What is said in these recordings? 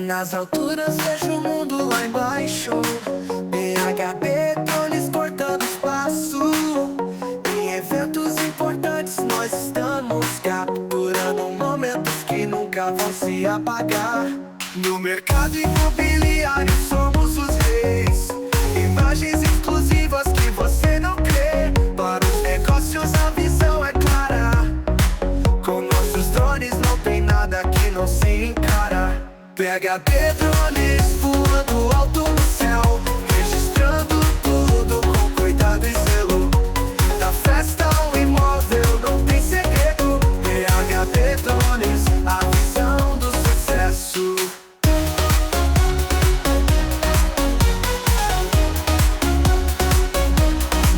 Nas alturas vejo o mundo lá embaixo. Phbdrones cortando espaço. Em eventos importantes nós estamos capturando momentos que nunca vão se apagar. No mercado imobiliário somos os reis. Imagens exclusivas que você não crê. Para os negócios a visão é clara. Com nossos drones não tem nada que não se encara. Phbdrones voando alto no céu, registrando tudo com cuidado e zelo. Da festa ao imóvel não tem segredo. Phbdrones, a visão do sucesso.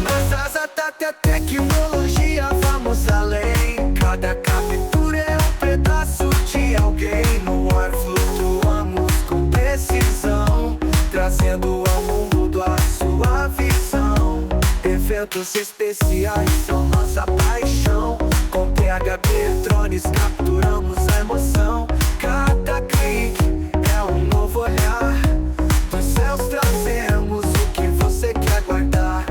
Nas asas da tecnologia vamos além. Cada captura é um pedaço de alguém. No ar flutuamos com precisão, trazendo ao mundo a sua visão. Eventos especiais são nossa paixão. Com Phbdrones capturamos a emoção. Cada clique é um novo olhar. Dos céus trazemos o que você quer guardar.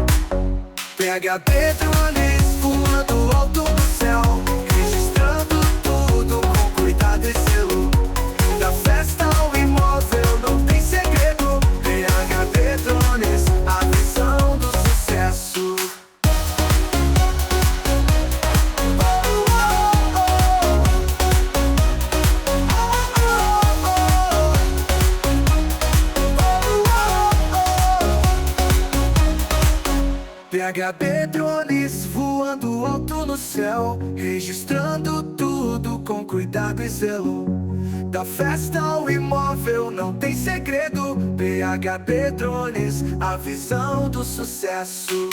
Phbdrones voando alto no céu, registrando tudo com cuidado e zelo. Da festa ao imóvel não tem segredo. Phbdrones, a visão do sucesso. Phbdrones voando alto no céu, registrando tudo com cuidado e zelo. Da festa ao imóvel não tem segredo. Phbdrones, a visão do sucesso.